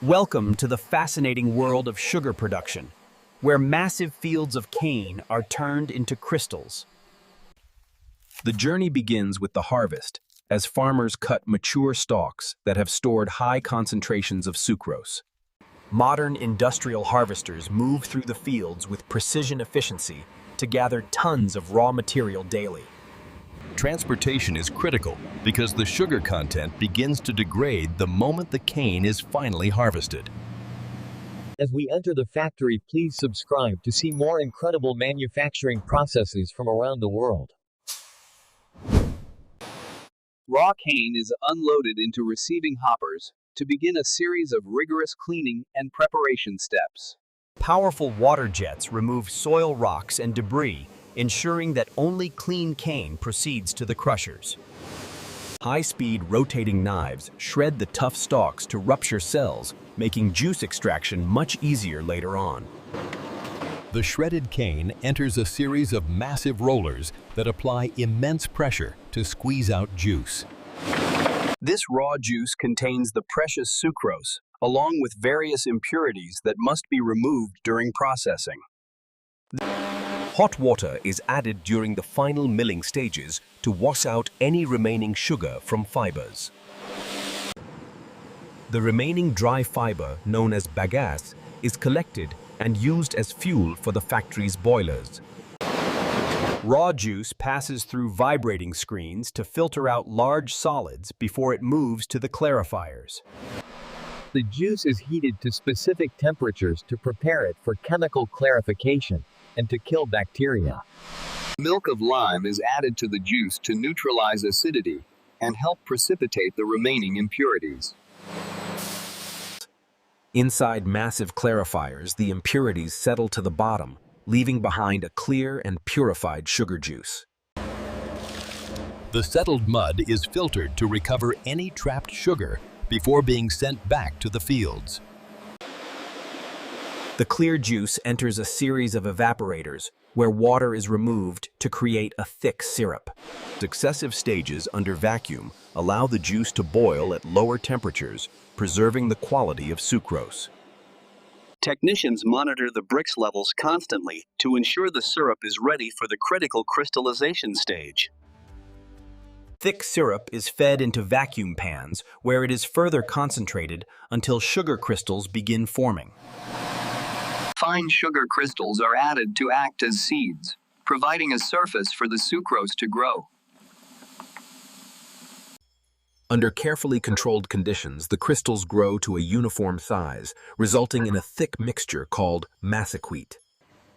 Welcome to the fascinating world of sugar production, where massive fields of cane are turned into crystals. The journey begins with the harvest, as farmers cut mature stalks that have stored high concentrations of sucrose. Modern industrial harvesters move through the fields with precision efficiency to gather tons of raw material daily. Transportation is critical because the sugar content begins to degrade the moment the cane is finally harvested. As we enter the factory, please subscribe to see more incredible manufacturing processes from around the world. Raw cane is unloaded into receiving hoppers to begin a series of rigorous cleaning and preparation steps. Powerful water jets remove soil rocks and debris, ensuring that only clean cane proceeds to the crushers. High-speed rotating knives shred the tough stalks to rupture cells, making juice extraction much easier later on. The shredded cane enters a series of massive rollers that apply immense pressure to squeeze out juice. This raw juice contains the precious sucrose, along with various impurities that must be removed during processing. Hot water is added during the final milling stages to wash out any remaining sugar from fibers. The remaining dry fiber, known as bagasse, is collected and used as fuel for the factory's boilers. Raw juice passes through vibrating screens to filter out large solids before it moves to the clarifiers. The juice is heated to specific temperatures to prepare it for chemical clarification and to kill bacteria. Milk of lime is added to the juice to neutralize acidity and help precipitate the remaining impurities. Inside massive clarifiers, the impurities settle to the bottom, leaving behind a clear and purified sugar juice. The settled mud is filtered to recover any trapped sugar before being sent back to the fields. The clear juice enters a series of evaporators, where water is removed to create a thick syrup. Successive stages under vacuum allow the juice to boil at lower temperatures, preserving the quality of sucrose. Technicians monitor the brix levels constantly to ensure the syrup is ready for the critical crystallization stage. Thick syrup is fed into vacuum pans, where it is further concentrated until sugar crystals begin forming. Fine sugar crystals are added to act as seeds, providing a surface for the sucrose to grow. Under carefully controlled conditions, the crystals grow to a uniform size, resulting in a thick mixture called massicrete.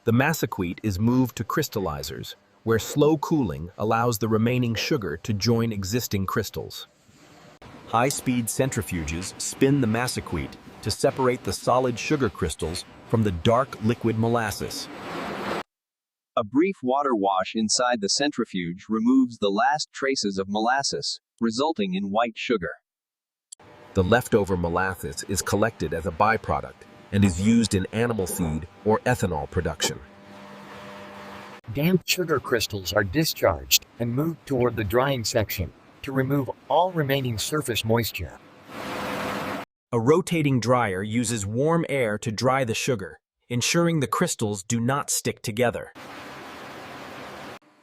The massicrete is moved to crystallizers, where slow cooling allows the remaining sugar to join existing crystals. High-speed centrifuges spin the massicrete to separate the solid sugar crystals from the dark liquid molasses. A brief water wash inside the centrifuge removes the last traces of molasses, resulting in white sugar. The leftover molasses is collected as a byproduct and is used in animal feed or ethanol production. Damp sugar crystals are discharged and moved toward the drying section to remove all remaining surface moisture. A rotating dryer uses warm air to dry the sugar, ensuring the crystals do not stick together.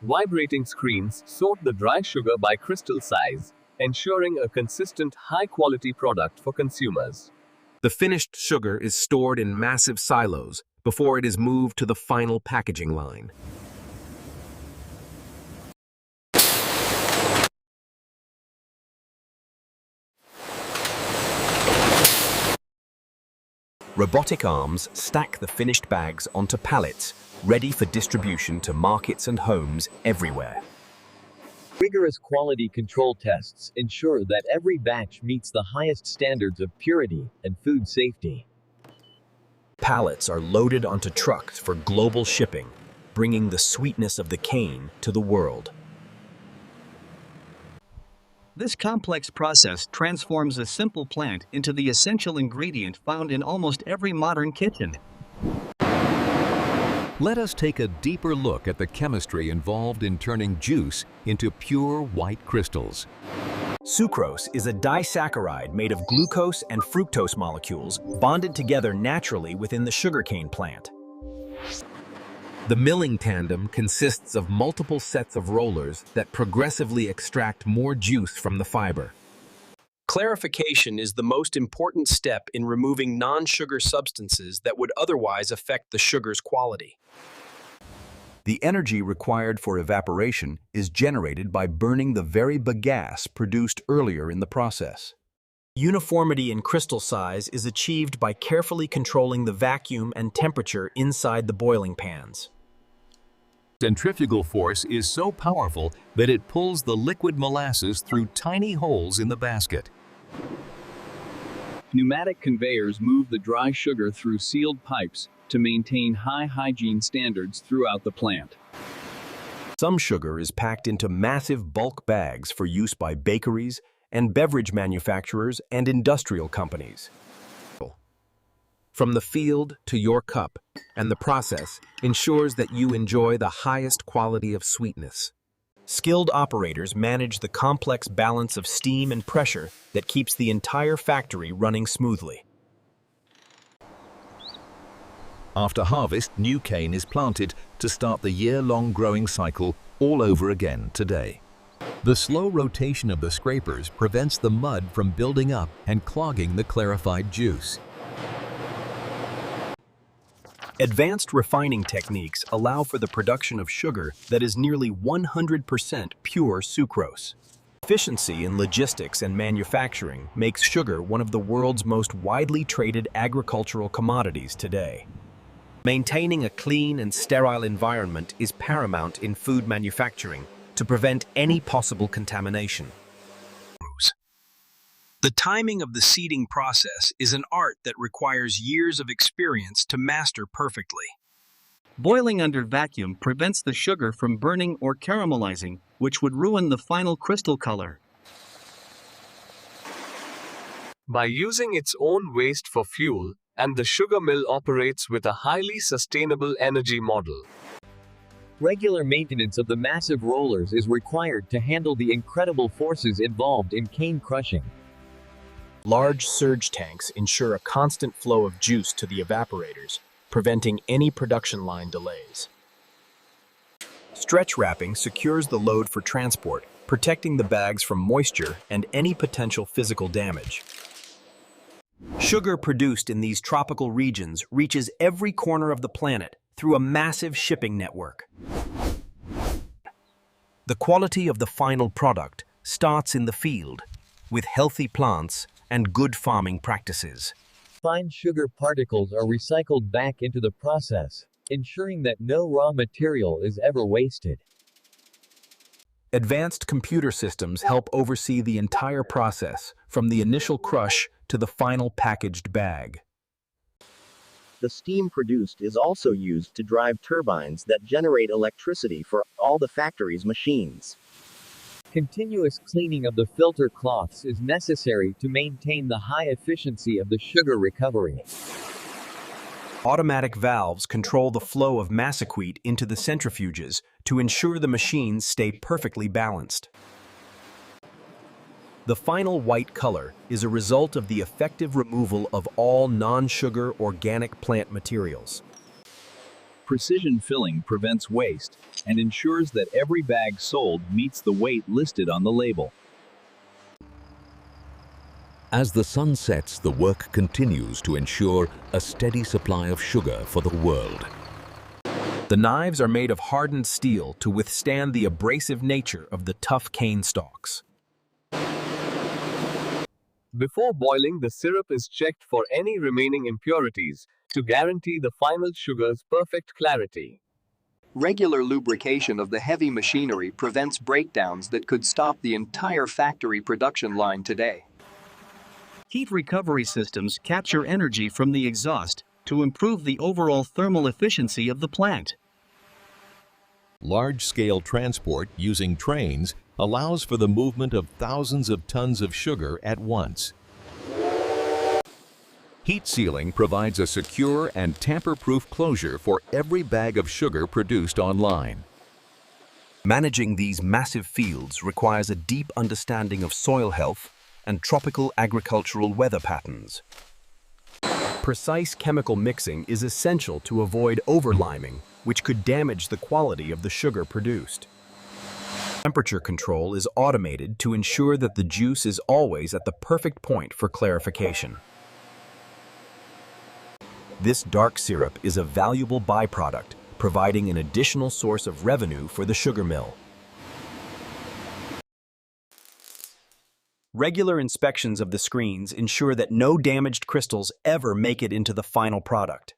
Vibrating screens sort the dry sugar by crystal size, ensuring a consistent, high-quality product for consumers. The finished sugar is stored in massive silos before it is moved to the final packaging line. Robotic arms stack the finished bags onto pallets, ready for distribution to markets and homes everywhere. Rigorous quality control tests ensure that every batch meets the highest standards of purity and food safety. Pallets are loaded onto trucks for global shipping, bringing the sweetness of the cane to the world. This complex process transforms a simple plant into the essential ingredient found in almost every modern kitchen. Let us take a deeper look at the chemistry involved in turning juice into pure white crystals. Sucrose is a disaccharide made of glucose and fructose molecules bonded together naturally within the sugarcane plant. The milling tandem consists of multiple sets of rollers that progressively extract more juice from the fiber. Clarification is the most important step in removing non-sugar substances that would otherwise affect the sugar's quality. The energy required for evaporation is generated by burning the very bagasse produced earlier in the process. Uniformity in crystal size is achieved by carefully controlling the vacuum and temperature inside the boiling pans. Centrifugal force is so powerful that it pulls the liquid molasses through tiny holes in the basket. Pneumatic conveyors move the dry sugar through sealed pipes to maintain high hygiene standards throughout the plant. Some sugar is packed into massive bulk bags for use by bakeries and beverage manufacturers and industrial companies. From the field to your cup, and the process ensures that you enjoy the highest quality of sweetness. Skilled operators manage the complex balance of steam and pressure that keeps the entire factory running smoothly. After harvest, new cane is planted to start the year-long growing cycle all over again today. The slow rotation of the scrapers prevents the mud from building up and clogging the clarified juice. Advanced refining techniques allow for the production of sugar that is nearly 100% pure sucrose. Efficiency in logistics and manufacturing makes sugar one of the world's most widely traded agricultural commodities today. Maintaining a clean and sterile environment is paramount in food manufacturing to prevent any possible contamination. The timing of the seeding process is an art that requires years of experience to master perfectly. Boiling under vacuum prevents the sugar from burning or caramelizing, which would ruin the final crystal color. By using its own waste for fuel, and the sugar mill operates with a highly sustainable energy model. Regular maintenance of the massive rollers is required to handle the incredible forces involved in cane crushing. Large surge tanks ensure a constant flow of juice to the evaporators, preventing any production line delays. Stretch wrapping secures the load for transport, protecting the bags from moisture and any potential physical damage. Sugar produced in these tropical regions reaches every corner of the planet through a massive shipping network. The quality of the final product starts in the field, with healthy plants and good farming practices. Fine sugar particles are recycled back into the process, ensuring that no raw material is ever wasted. Advanced computer systems help oversee the entire process, from the initial crush to the final packaged bag. The steam produced is also used to drive turbines that generate electricity for all the factory's machines. Continuous cleaning of the filter cloths is necessary to maintain the high efficiency of the sugar recovery. Automatic valves control the flow of massicwheat into the centrifuges to ensure the machines stay perfectly balanced. The final white color is a result of the effective removal of all non-sugar organic plant materials. Precision filling prevents waste and ensures that every bag sold meets the weight listed on the label. As the sun sets, the work continues to ensure a steady supply of sugar for the world. The knives are made of hardened steel to withstand the abrasive nature of the tough cane stalks. Before boiling, the syrup is checked for any remaining impurities to guarantee the final sugar's perfect clarity. Regular lubrication of the heavy machinery prevents breakdowns that could stop the entire factory production line today. Heat recovery systems capture energy from the exhaust to improve the overall thermal efficiency of the plant. Large-scale transport using trains allows for the movement of thousands of tons of sugar at once. Heat sealing provides a secure and tamper-proof closure for every bag of sugar produced online. Managing these massive fields requires a deep understanding of soil health and tropical agricultural weather patterns. Precise chemical mixing is essential to avoid overliming, which could damage the quality of the sugar produced. Temperature control is automated to ensure that the juice is always at the perfect point for clarification. This dark syrup is a valuable byproduct, providing an additional source of revenue for the sugar mill. Regular inspections of the screens ensure that no damaged crystals ever make it into the final product.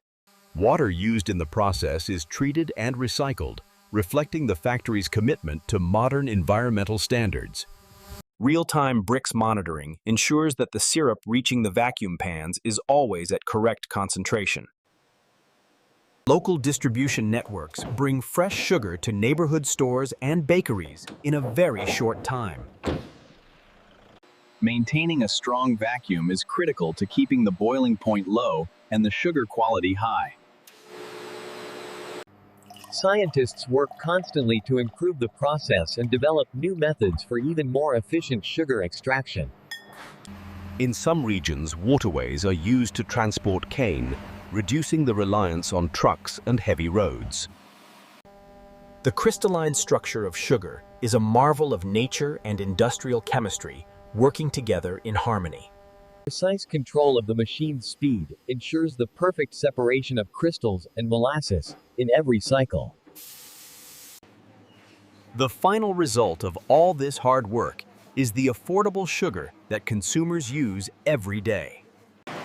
Water used in the process is treated and recycled, reflecting the factory's commitment to modern environmental standards. Real-time bricks monitoring ensures that the syrup reaching the vacuum pans is always at correct concentration. Local distribution networks bring fresh sugar to neighborhood stores and bakeries in a very short time. Maintaining a strong vacuum is critical to keeping the boiling point low and the sugar quality high. Scientists work constantly to improve the process and develop new methods for even more efficient sugar extraction. In some regions, waterways are used to transport cane, reducing the reliance on trucks and heavy roads. The crystalline structure of sugar is a marvel of nature and industrial chemistry working together in harmony. Precise control of the machine's speed ensures the perfect separation of crystals and molasses in every cycle. The final result of all this hard work is the affordable sugar that consumers use every day.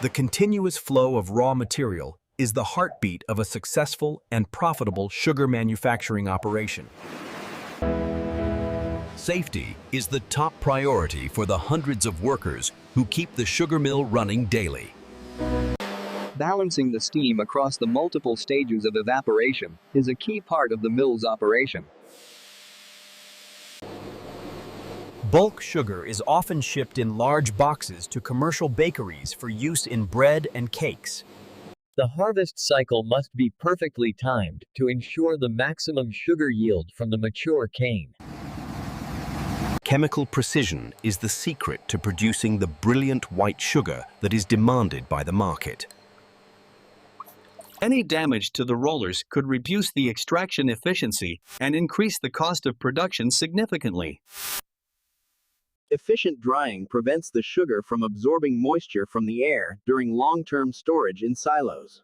The continuous flow of raw material is the heartbeat of a successful and profitable sugar manufacturing operation. Safety is the top priority for the hundreds of workers who keep the sugar mill running daily. Balancing the steam across the multiple stages of evaporation is a key part of the mill's operation. Bulk sugar is often shipped in large boxes to commercial bakeries for use in bread and cakes. The harvest cycle must be perfectly timed to ensure the maximum sugar yield from the mature cane. Chemical precision is the secret to producing the brilliant white sugar that is demanded by the market. Any damage to the rollers could reduce the extraction efficiency and increase the cost of production significantly. Efficient drying prevents the sugar from absorbing moisture from the air during long-term storage in silos.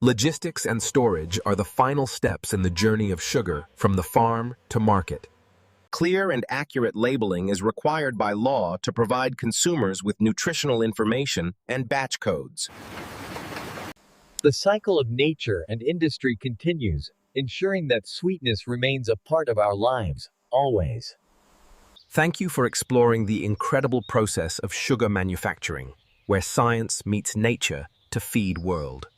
Logistics and storage are the final steps in the journey of sugar from the farm to market. Clear and accurate labeling is required by law to provide consumers with nutritional information and batch codes. The cycle of nature and industry continues, ensuring that sweetness remains a part of our lives, always. Thank you for exploring the incredible process of sugar manufacturing, where science meets nature to feed world.